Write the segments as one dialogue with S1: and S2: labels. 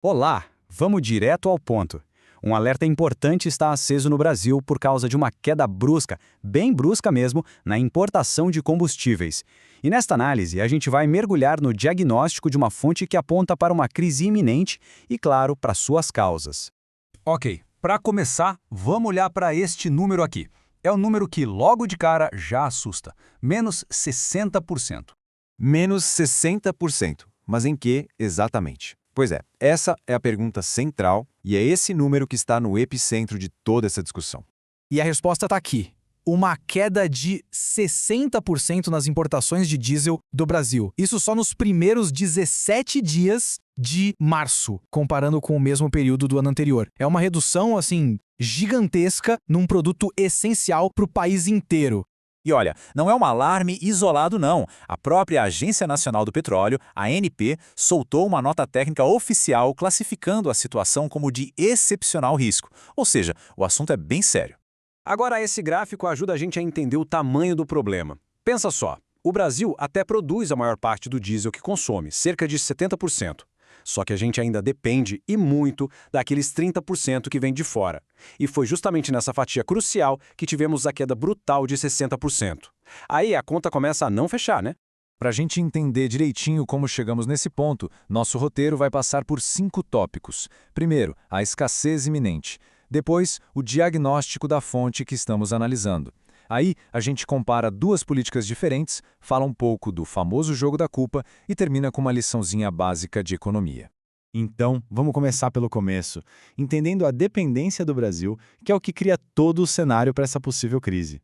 S1: Olá, vamos direto ao ponto. Um alerta importante está aceso no Brasil por causa de uma queda brusca, bem brusca mesmo, na importação de combustíveis. E nesta análise, a gente vai mergulhar no diagnóstico de uma fonte que aponta para uma crise iminente e, claro, para suas causas.
S2: Ok, para começar, vamos olhar para este número aqui. É um número que logo de cara já assusta, menos 60%.
S3: Menos 60%. Mas em que exatamente? Pois é, essa é a pergunta central e é esse número que está no epicentro de toda essa discussão.
S4: E a resposta está aqui. Uma queda de 60% nas importações de diesel do Brasil. Isso só nos primeiros 17 dias de março, comparando com o mesmo período do ano anterior. É uma redução, assim, gigantesca num produto essencial para o país inteiro.
S5: E olha, não é um alarme isolado não. A própria Agência Nacional do Petróleo, a ANP, soltou uma nota técnica oficial classificando a situação como de excepcional risco. Ou seja, o assunto é bem sério.
S1: Agora, esse gráfico ajuda a gente a entender o tamanho do problema. Pensa só, o Brasil até produz a maior parte do diesel que consome, cerca de 70%. Só que a gente ainda depende, e muito, daqueles 30% que vem de fora. E foi justamente nessa fatia crucial que tivemos a queda brutal de 60%. Aí a conta começa a não fechar, né?
S2: Para a gente entender direitinho como chegamos nesse ponto, nosso roteiro vai passar por 5 tópicos. Primeiro, a escassez iminente. Depois, o diagnóstico da fonte que estamos analisando. Aí, a gente compara duas políticas diferentes, fala um pouco do famoso jogo da culpa e termina com uma liçãozinha básica de economia.
S6: Então, vamos começar pelo começo, entendendo a dependência do Brasil, que é o que cria todo o cenário para essa possível crise.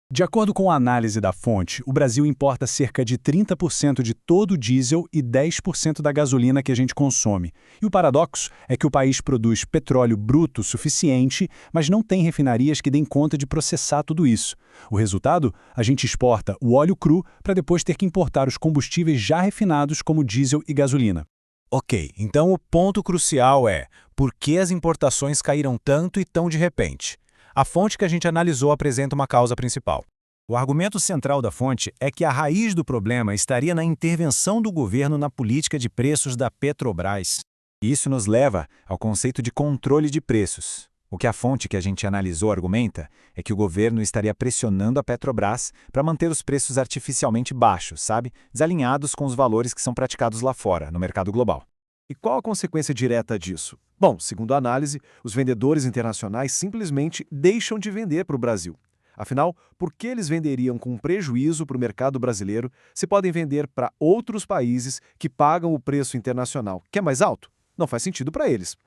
S1: De acordo com a análise da fonte, o Brasil importa cerca de 30% de todo o diesel e 10% da gasolina que a gente consome. E o paradoxo é que o país produz petróleo bruto suficiente, mas não tem refinarias que deem conta de processar tudo isso. O resultado? A gente exporta o óleo cru para depois ter que importar os combustíveis já refinados como diesel e gasolina.
S5: Ok, então o ponto crucial é por que as importações caíram tanto e tão de repente? A fonte que a gente analisou apresenta uma causa principal. O argumento central da fonte é que a raiz do problema estaria na intervenção do governo na política de preços da Petrobras. Isso nos leva ao conceito de controle de preços. O que a fonte que a gente analisou argumenta é que o governo estaria pressionando a Petrobras para manter os preços artificialmente baixos, sabe? Desalinhados com os valores que são praticados lá fora, no mercado global.
S3: E qual a consequência direta disso? Bom, segundo a análise, os vendedores internacionais simplesmente deixam de vender para o Brasil. Afinal, por que eles venderiam com prejuízo para o mercado brasileiro se podem vender para outros países que pagam o preço internacional, que é mais alto? Não faz sentido para eles.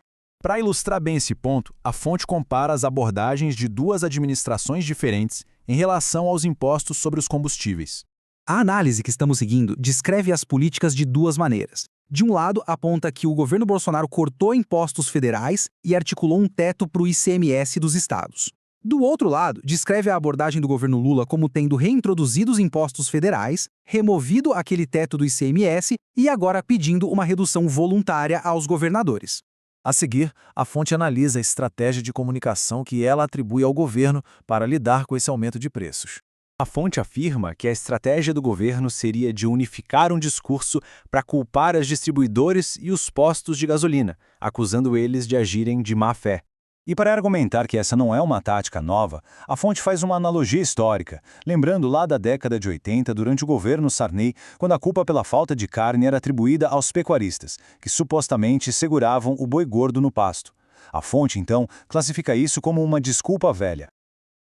S5: Para ilustrar bem esse ponto, a fonte compara as abordagens de duas administrações diferentes em relação aos impostos sobre os combustíveis.
S4: A análise que estamos seguindo descreve as políticas de duas maneiras. De um lado, aponta que o governo Bolsonaro cortou impostos federais e articulou um teto para o ICMS dos estados. Do outro lado, descreve a abordagem do governo Lula como tendo reintroduzido os impostos federais, removido aquele teto do ICMS e agora pedindo uma redução voluntária aos governadores.
S5: A seguir, a fonte analisa a estratégia de comunicação que ela atribui ao governo para lidar com esse aumento de preços.
S1: A fonte afirma que a estratégia do governo seria de unificar um discurso para culpar as distribuidores e os postos de gasolina, acusando eles de agirem de má fé. E para argumentar que essa não é uma tática nova, a fonte faz uma analogia histórica, lembrando lá da década de 80, durante o governo Sarney, quando a culpa pela falta de carne era atribuída aos pecuaristas, que supostamente seguravam o boi gordo no pasto. A fonte, então, classifica isso como uma desculpa velha.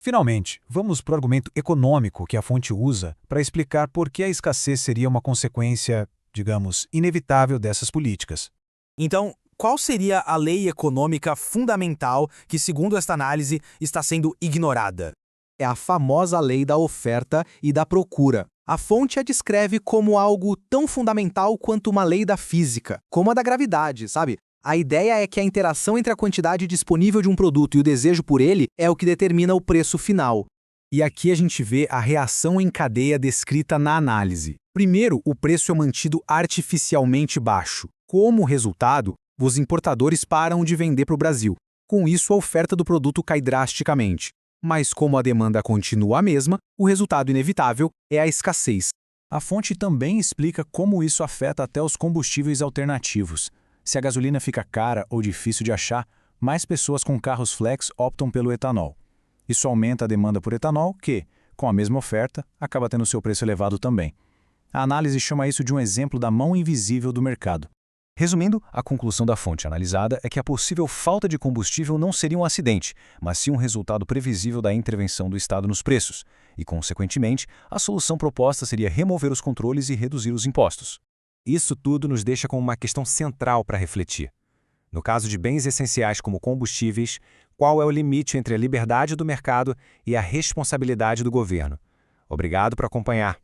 S2: Finalmente, vamos para o argumento econômico que a fonte usa para explicar por que a escassez seria uma consequência, digamos, inevitável dessas políticas.
S4: Então, qual seria a lei econômica fundamental que, segundo esta análise, está sendo ignorada? É a famosa lei da oferta e da procura. A fonte a descreve como algo tão fundamental quanto uma lei da física, como a da gravidade, sabe? A ideia é que a interação entre a quantidade disponível de um produto e o desejo por ele é o que determina o preço final.
S2: E aqui a gente vê a reação em cadeia descrita na análise. Primeiro, o preço é mantido artificialmente baixo. Como resultado, os importadores param de vender para o Brasil. Com isso, a oferta do produto cai drasticamente. Mas como a demanda continua a mesma, o resultado inevitável é a escassez.
S5: A fonte também explica como isso afeta até os combustíveis alternativos. Se a gasolina fica cara ou difícil de achar, mais pessoas com carros flex optam pelo etanol. Isso aumenta a demanda por etanol, que, com a mesma oferta, acaba tendo seu preço elevado também. A análise chama isso de um exemplo da mão invisível do mercado. Resumindo, a conclusão da fonte analisada é que a possível falta de combustível não seria um acidente, mas sim um resultado previsível da intervenção do Estado nos preços, e, consequentemente, a solução proposta seria remover os controles e reduzir os impostos.
S1: Isso tudo nos deixa com uma questão central para refletir. No caso de bens essenciais como combustíveis, qual é o limite entre a liberdade do mercado e a responsabilidade do governo? Obrigado por acompanhar.